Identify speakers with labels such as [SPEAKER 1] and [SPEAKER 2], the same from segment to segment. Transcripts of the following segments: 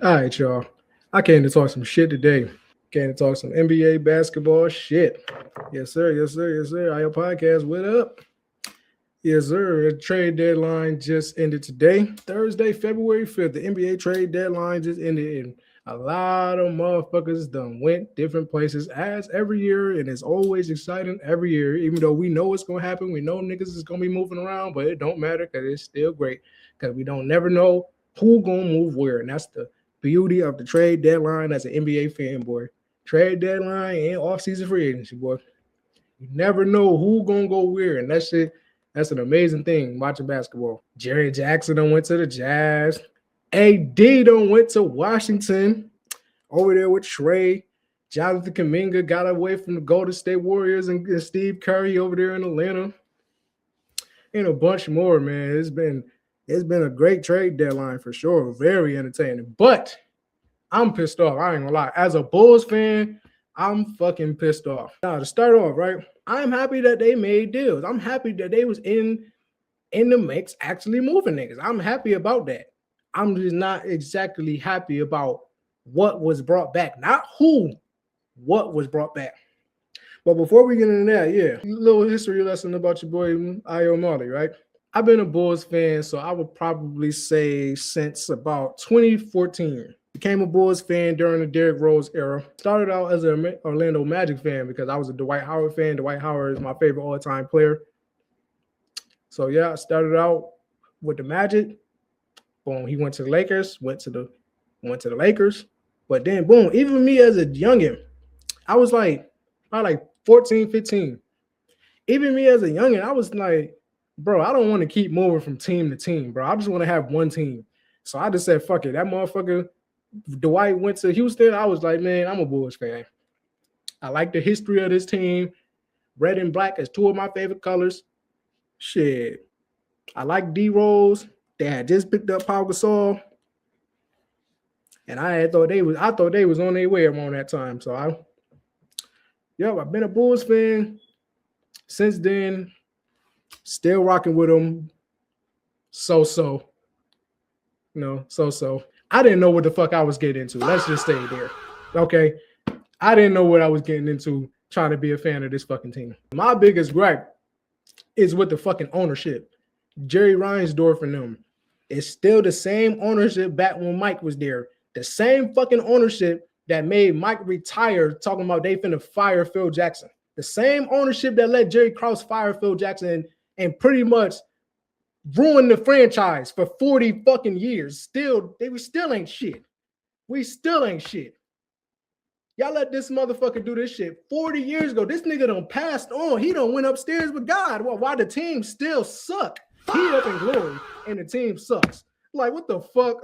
[SPEAKER 1] All right, y'all. I came to talk some shit today. Came to talk some NBA basketball shit. Yes, sir. Yes, sir. Yes, sir. IYO Podcast, what up? Yes, sir. The trade deadline just ended today, Thursday, February 5th. The NBA trade deadline just ended, and a lot of motherfuckers done went different places as every year, and it's always exciting every year, even though we know what's going to happen. We know niggas is going to be moving around, but it don't matter because it's still great because we don't never know who going to move where, and that's the beauty of the trade deadline as an NBA fanboy. Trade deadline and off-season free agency, boy. You never know who gonna go where, and that shit, that's an amazing thing watching basketball. Jerry Jackson done went to the Jazz. AD done went to Washington over there with Trey. Jonathan Kuminga got away from the Golden State Warriors and Steve Curry over there in Atlanta. And a bunch more, man. It's been a great trade deadline for sure. Very entertaining. But I'm pissed off. I ain't gonna lie. As a Bulls fan, I'm fucking pissed off. Now, to start off, right? I'm happy that they made deals. I'm happy that they was in the mix actually moving niggas. I'm happy about that. I'm just not exactly happy about what was brought back. Not who, what was brought back. But before we get into that, yeah, a little history lesson about your boy IYO Mawley, right? I've been a Bulls fan, so I would probably say since about 2014. Became a Bulls fan during the Derrick Rose era. Started out as an Orlando Magic fan because I was a Dwight Howard fan. Dwight Howard is my favorite all-time player. So yeah, I started out with the Magic. Boom, he went to the Lakers. Went to the Lakers. But then boom, even me as a youngin', I was like, probably like 14, 15. Even me as a youngin', I was like, bro, I don't want to keep moving from team to team, bro. I just want to have one team. So I just said, fuck it. That motherfucker, Dwight went to Houston. I was like, man, I'm a Bulls fan. I like the history of this team. Red and black is two of my favorite colors. Shit. I like D-Rose. They had just picked up Pau Gasol. And I thought they was on their way around that time. So I've been a Bulls fan since then. Still rocking with them. So. I didn't know what the fuck I was getting into. Let's just stay there. Okay. I didn't know what I was getting into trying to be a fan of this fucking team. My biggest gripe is with the fucking ownership. Jerry Reinsdorf and them. It's still the same ownership back when Mike was there. The same fucking ownership that made Mike retire talking about they finna fire Phil Jackson. The same ownership that let Jerry Krause fire Phil Jackson and pretty much ruin the franchise for 40 fucking years. We still ain't shit. We still ain't shit. Y'all let this motherfucker do this shit 40 years ago. This nigga done passed on. He done went upstairs with God. Well, why the team still suck? He up in glory and the team sucks. Like, what the fuck?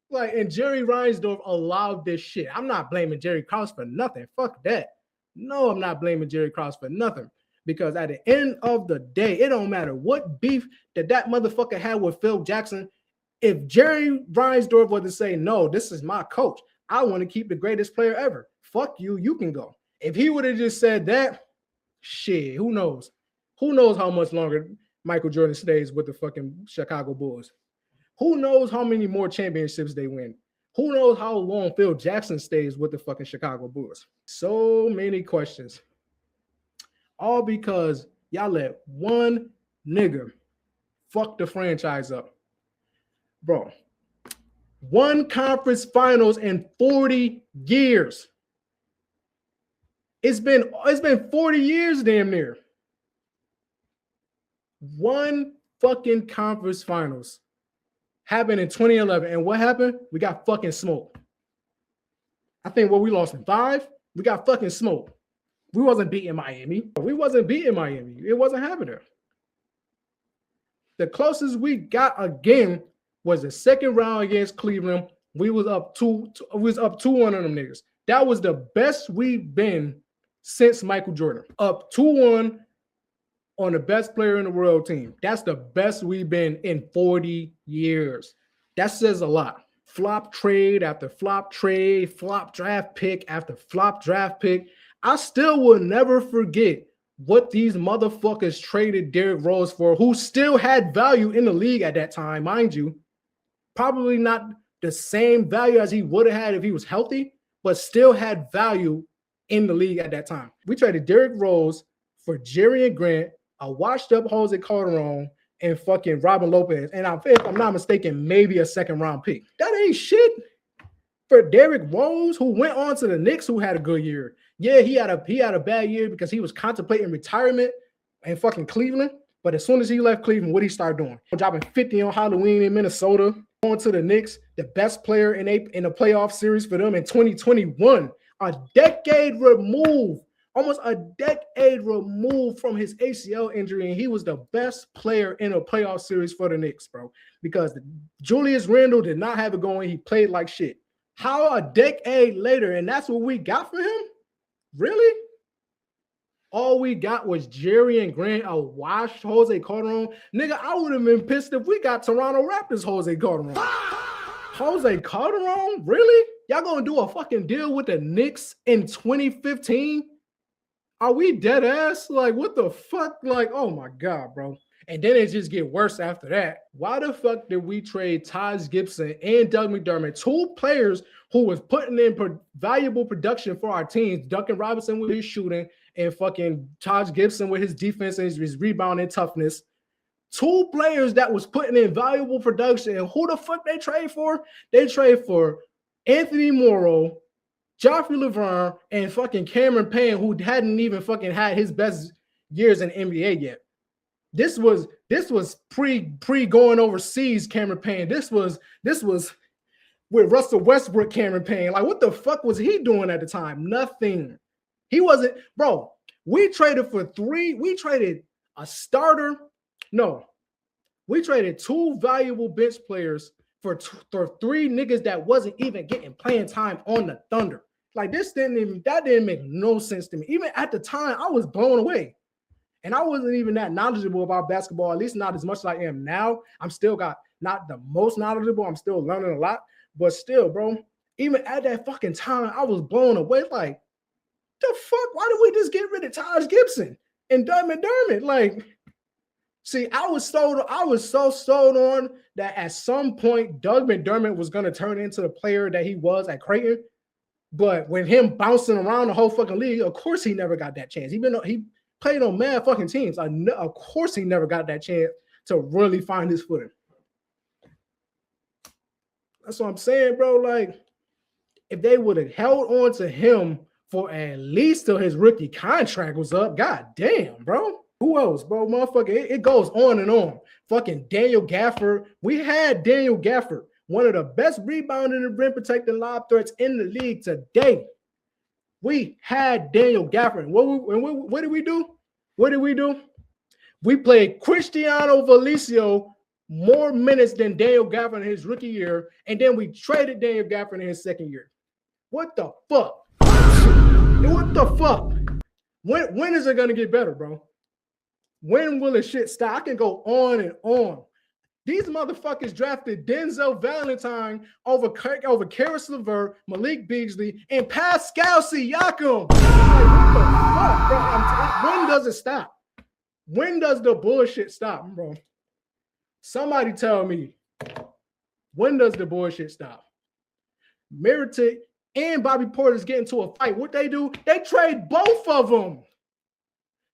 [SPEAKER 1] Like, and Jerry Reinsdorf allowed this shit. I'm not blaming Jerry Krause for nothing. Fuck that. No, I'm not blaming Jerry Krause for nothing. Because at the end of the day, it don't matter what beef that motherfucker had with Phil Jackson. If Jerry Reinsdorf was to say, no, this is my coach, I want to keep the greatest player ever. Fuck you, you can go. If he would have just said that, shit, who knows? Who knows how much longer Michael Jordan stays with the fucking Chicago Bulls? Who knows how many more championships they win? Who knows how long Phil Jackson stays with the fucking Chicago Bulls? So many questions. All because y'all let one nigga fuck the franchise up. Bro, one conference finals in 40 years. It's been 40 years damn near. One fucking conference finals happened in 2011. And what happened? We got fucking smoked. I think we lost in 5. We got fucking smoked. We wasn't beating Miami. It wasn't happening. The closest we got again was the second round against Cleveland. We was up 2-1 on them niggas. That was the best we've been since Michael Jordan. Up 2-1 on the best player in the world team. That's the best we've been in 40 years. That says a lot. Flop trade after flop trade, flop draft pick after flop draft pick. I still will never forget what these motherfuckers traded Derrick Rose for, who still had value in the league at that time, mind you. Probably not the same value as he would have had if he was healthy, but still had value in the league at that time. We traded Derrick Rose for Jerrion Grant, a washed-up Jose Calderon, and fucking Robin Lopez. And if I'm not mistaken, maybe a second-round pick. That ain't shit for Derrick Rose, who went on to the Knicks, who had a good year. Yeah, he had a bad year because he was contemplating retirement in fucking Cleveland. But as soon as he left Cleveland, what did he start doing? Dropping 50 on Halloween in Minnesota, going to the Knicks, the best player in a playoff series for them in 2021. A decade removed, almost a decade removed from his ACL injury, and he was the best player in a playoff series for the Knicks, bro. Because Julius Randle did not have it going. He played like shit. How a decade later, and that's what we got for him? Really? All we got was Jerrion Grant, a washed Jose Calderon. Nigga, I would have been pissed if we got Toronto Raptors Jose Calderon. Jose Calderon? Really? Y'all gonna do a fucking deal with the Knicks in 2015? Are we dead ass? Like, what the fuck? Like, oh my God, bro. And then it just get worse after that. Why the fuck did we trade Taj Gibson and Doug McDermott, two players who was putting in valuable production for our teams? Duncan Robinson with his shooting and fucking Taj Gibson with his defense and his rebounding toughness. Two players that was putting in valuable production. And who the fuck they trade for? They trade for Anthony Morrow, Joffrey Laverne, and fucking Cameron Payne, who hadn't even fucking had his best years in the NBA yet. This was pre going overseas Cameron Payne. This was with Russell Westbrook Cameron Payne. Like, what the fuck was he doing at the time? Nothing. He wasn't, bro. We traded a starter. No, we traded two valuable bench players for three niggas that wasn't even getting playing time on the Thunder. Like, that didn't make no sense to me. Even at the time, I was blown away. And I wasn't even that knowledgeable about basketball, at least not as much as I am now. I'm still not the most knowledgeable. I'm still learning a lot. But still, bro, even at that fucking time, I was blown away. Like, the fuck? Why did we just get rid of Taj Gibson and Doug McDermott? Like, see, I was so sold on that at some point Doug McDermott was going to turn into the player that he was at Creighton. But with him bouncing around the whole fucking league, of course he never got that chance. Even though he played on mad fucking teams, of course he never got that chance to really find his footing. That's what I'm saying, bro. Like, if they would have held on to him for at least till his rookie contract was up, god damn, bro. Who else, bro? Motherfucker, it goes on and on. Fucking Daniel Gafford. We had Daniel Gafford, one of the best rebounding and rim protecting lob threats in the league today. We had Daniel Gafford. What did we do? What did we do? We played Cristiano Valecio more minutes than Daniel Gafford in his rookie year, and then we traded Daniel Gafford in his second year. What the fuck? What the fuck? When is it gonna get better, bro? When will the shit stop? I can go on and on. These motherfuckers drafted Denzel Valentine over Karis LeVert, Malik Beasley, and Pascal Siakam. Like, what the fuck, bro? When does it stop? When does the bullshit stop, bro? Somebody tell me, when does the bullshit stop? Mirotic and Bobby Portis get into a fight. What they do? They trade both of them.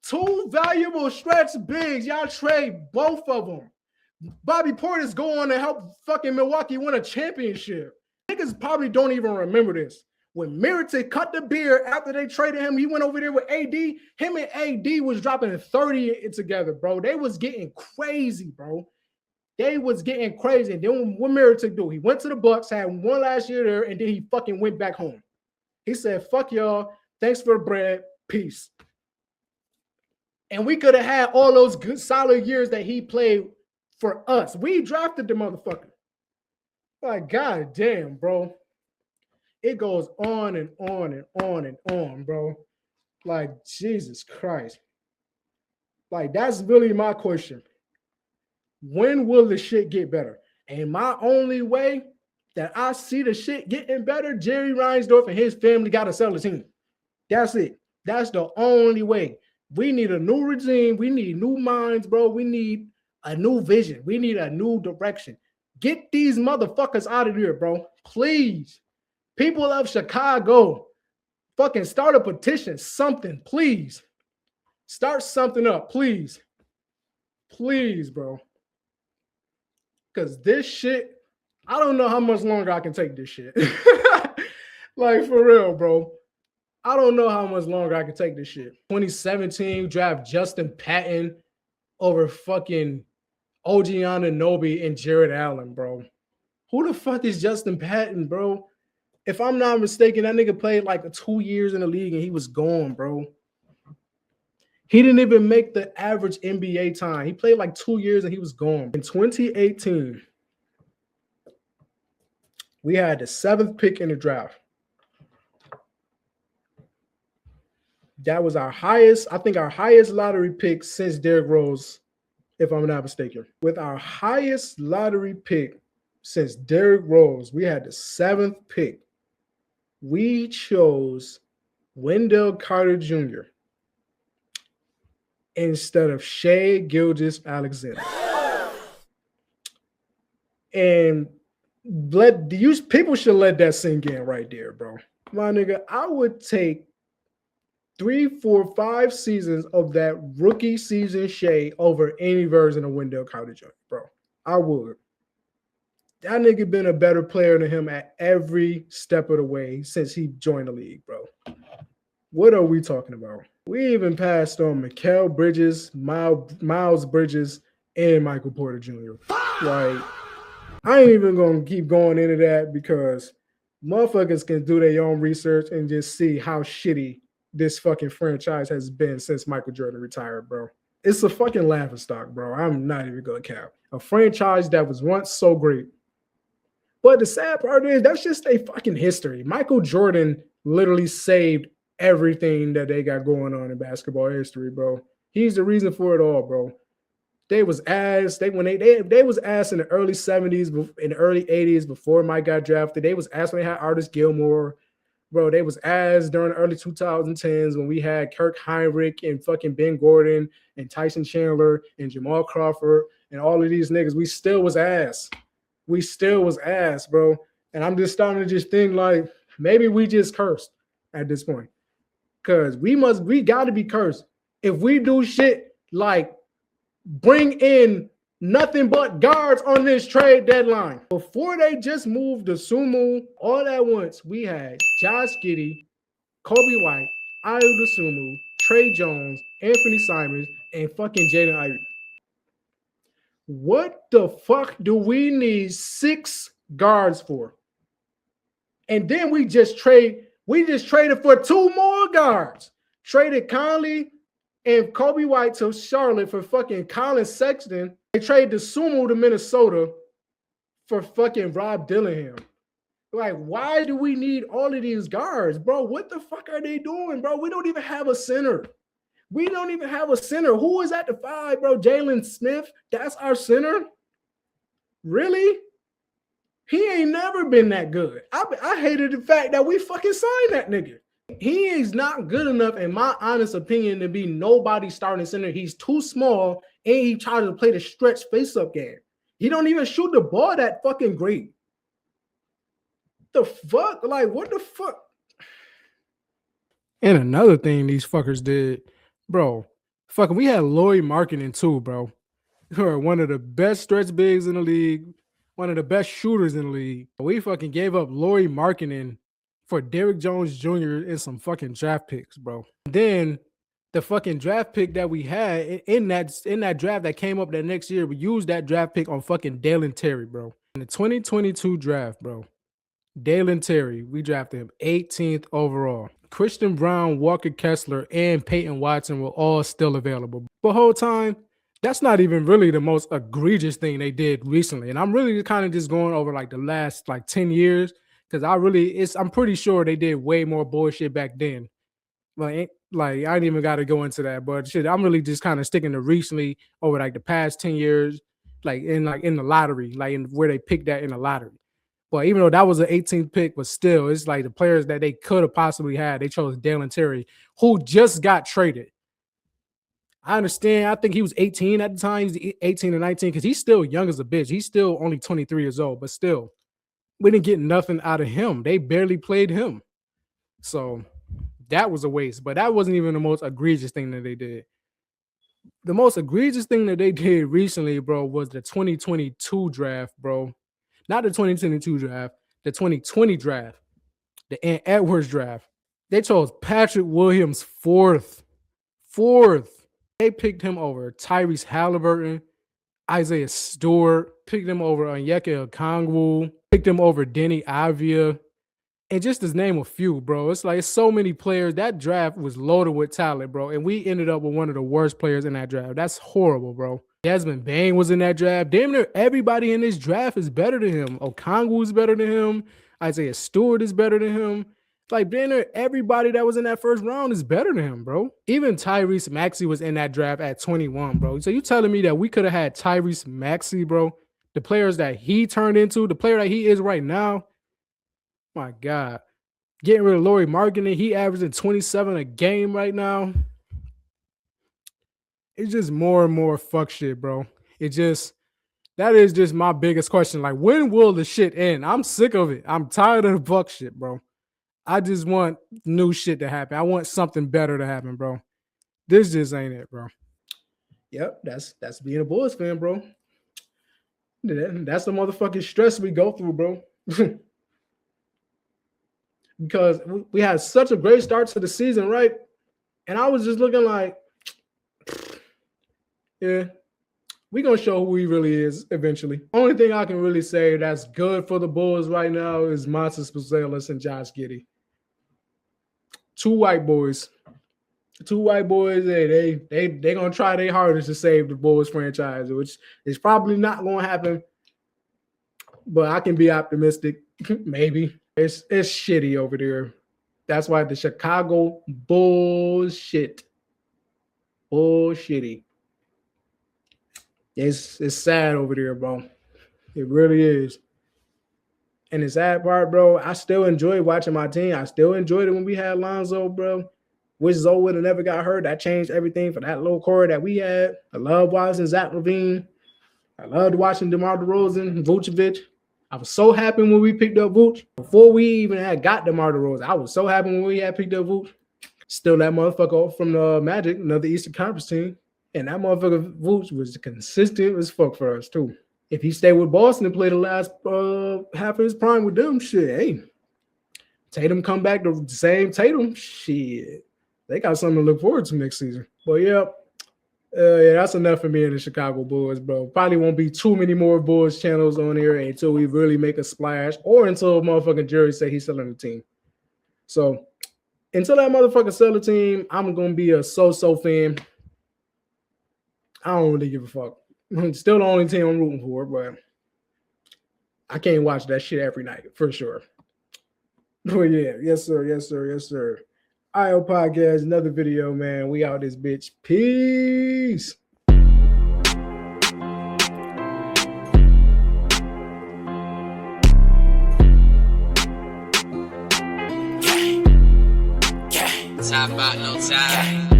[SPEAKER 1] Two valuable stretch bigs. Y'all trade both of them. Bobby Portis go on to help fucking Milwaukee win a championship. Niggas probably don't even remember this. When Mirotic cut the beard after they traded him, he went over there with AD. Him and AD was dropping 30 together, bro. They was getting crazy, bro. They was getting crazy. And then what Mirotic do? He went to the Bucks, had one last year there, and then he fucking went back home. He said, fuck y'all. Thanks for the bread. Peace. And we could have had all those good, solid years that he played for us. We drafted the motherfucker. Like, god damn, bro. It goes on and on and on and on, bro. Like, Jesus Christ. Like, that's really my question. When will the shit get better? And my only way that I see the shit getting better, Jerry Reinsdorf and his family got to sell the team. That's it. That's the only way. We need a new regime. We need new minds, bro. We need a new vision. We need a new direction. Get these motherfuckers out of here, bro. Please. People of Chicago, fucking start a petition, something, please. Start something up, please. Please, bro. Because this shit, I don't know how much longer I can take this shit. Like, for real, bro. I don't know how much longer I can take this shit. 2017, draft Justin Patton over fucking OG Anunoby and Jared Allen, bro. Who the fuck is Justin Patton, bro? If I'm not mistaken, that nigga played like 2 years in the league and he was gone, bro. He didn't even make the average NBA time. He played like 2 years and he was gone. In 2018, we had the 7th pick in the draft. That was our highest, I think our highest lottery pick since Derrick Rose, if I'm not mistaken. With our highest lottery pick since Derrick Rose, we had the 7th pick. We chose Wendell Carter Jr. instead of Shai Gilgeous-Alexander. And people should let that sink in right there, bro. My nigga, I would take 3, 4, 5 seasons of that rookie season Shai over any version of Wendell Carter Jr., bro. I would. That nigga been a better player than him at every step of the way since he joined the league, bro. What are we talking about? We even passed on Mikal Bridges, Miles Bridges, and Michael Porter Jr. Like, I ain't even going to keep going into that because motherfuckers can do their own research and just see how shitty this fucking franchise has been since Michael Jordan retired, bro. It's a fucking laughingstock, bro. I'm not even going to cap. A franchise that was once so great. But the sad part is that's just a fucking history. Michael Jordan literally saved everything that they got going on in basketball history, bro. He's the reason for it all, bro. They was ass. They was ass in the early 70s, in the early 80s before Mike got drafted. They was ass when they had Artis Gilmore. Bro, they was ass during the early 2010s when we had Kirk Heinrich and fucking Ben Gordon and Tyson Chandler and Jamal Crawford and all of these niggas. We still was ass. We still was ass, bro. And I'm just starting to just think like maybe we just cursed at this point. Because we got to be cursed. If we do shit like bring in nothing but guards on this trade deadline. Before they just moved the Sumu all at once, we had Josh Giddey, Kobe White, Ayo Dosunmu, Trey Jones, Anthony Simons, and fucking Jaden Ivey. What the fuck do we need 6 guards for? And then we just traded for 2 more guards. Traded Conley and Kobe White to Charlotte for fucking Colin Sexton. They traded Dosunmu to Minnesota for fucking Rob Dillingham. Like, why do we need all of these guards, bro? What the fuck are they doing, bro? We don't even have a center. We don't even have a center. Who is at the 5, bro? Jalen Smith? That's our center? Really? He ain't never been that good. I hated the fact that we fucking signed that nigga. He is not good enough, in my honest opinion, to be nobody's starting center. He's too small, and he tries to play the stretch face-up game. He don't even shoot the ball that fucking great. The fuck? Like, what the fuck? And another thing these fuckers did, bro, fucking, we had Lauri Markkanen too, bro. One of the best stretch bigs in the league, one of the best shooters in the league. We fucking gave up Lauri Markkanen for Derrick Jones Jr. and some fucking draft picks, bro. Then the fucking draft pick that we had in that draft that came up that next year, we used that draft pick on fucking Dalen Terry, bro. In the 2022 draft, bro, Dalen Terry, we drafted him 18th overall. Christian Brown, Walker Kessler, and Peyton Watson were all still available. The whole time, that's not even really the most egregious thing they did recently. And I'm really kind of just going over like the last like 10 years. Because I'm pretty sure they did way more bullshit back then. Like I ain't even got to go into that, but shit, I'm really just kind of sticking to recently over like the past 10 years, like in the lottery, like in where they picked that in the lottery. But even though that was an 18th pick, but still, it's like the players that they could have possibly had, they chose Dalen Terry, who just got traded. I understand. I think he was 18 at the time. He was 18 or 19 because he's still young as a bitch. He's still only 23 years old, but still, we didn't get nothing out of him. They barely played him. So that was a waste, but that wasn't even the most egregious thing that they did. The most egregious thing that they did recently, bro, was the 2022 draft, bro. Not the 2022 draft, the 2020 draft, the Ant Edwards draft. They chose Patrick Williams fourth. They picked him over Tyrese Halliburton, Isaiah Stewart, picked him over Onyeka Okongwu, picked him over Denny Avia. And just to name a few, bro, it's like so many players. That draft was loaded with talent, bro. And we ended up with one of the worst players in that draft. That's horrible, bro. Desmond Bane was in that draft. Damn near everybody in this draft is better than him. Okongwu is better than him. Isaiah Stewart is better than him. Like, damn near everybody that was in that first round is better than him, bro. Even Tyrese Maxey was in that draft at 21, bro. So you telling me that we could have had Tyrese Maxey, bro? The players that he turned into, the player that he is right now. My God. Getting rid of Lauri Markkanen, he averaging 27 a game right now. It's just more and more fuck shit, bro. That is just my biggest question. Like, when will the shit end? I'm sick of it. I'm tired of the fuck shit, bro. I just want new shit to happen. I want something better to happen, bro. This just ain't it, bro. Yep, that's being a Bulls fan, bro. That's the motherfucking stress we go through, bro. Because we had such a great start to the season, right? And I was just looking like, yeah, we're going to show who he really is eventually. Only thing I can really say that's good for the Bulls right now is Montes Puzelas and Josh Giddey. Two white boys. They going to try their hardest to save the Bulls franchise, which is probably not going to happen. But I can be optimistic, maybe. It's shitty over there. That's why the Chicago bullshitty. It's sad over there, bro. It really is. And the sad part, bro, I still enjoy watching my team. I still enjoyed it when we had Lonzo, bro. Wish Zoe would have never got hurt. That changed everything for that little core that we had. I love watching Zach LaVine. I loved watching DeMar DeRozan, Vucevic. I was so happy when we picked up Vooch. Before we even had got DeMar DeRozan, I was so happy when we had picked up Vooch. Still that motherfucker from the Magic, another Eastern Conference team. And that motherfucker Vooch was consistent as fuck for us, too. If he stayed with Boston and played the last half of his prime with them, shit, hey. Tatum come back to the same Tatum, shit. They got something to look forward to next season. But, yeah, that's enough for me and the Chicago Bulls, bro. Probably won't be too many more Bulls channels on here until we really make a splash or until motherfucking Jerry say he's selling the team. So, until that motherfucker sell the team, I'm going to be a so-so fan. I don't really give a fuck. Still the only team I'm rooting for, but I can't watch that shit every night, for sure. But yeah, yes, sir. IYO Podcast, another video, man. We out this bitch. Peace.
[SPEAKER 2] Top about no time.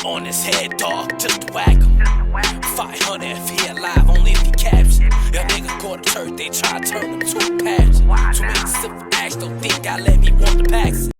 [SPEAKER 2] On his head, dog, just whack him. 500 if he alive, only if he captured. Your nigga caught a turd, they try to turn him to a passion. Too many simple acts, don't think I let me want the packs.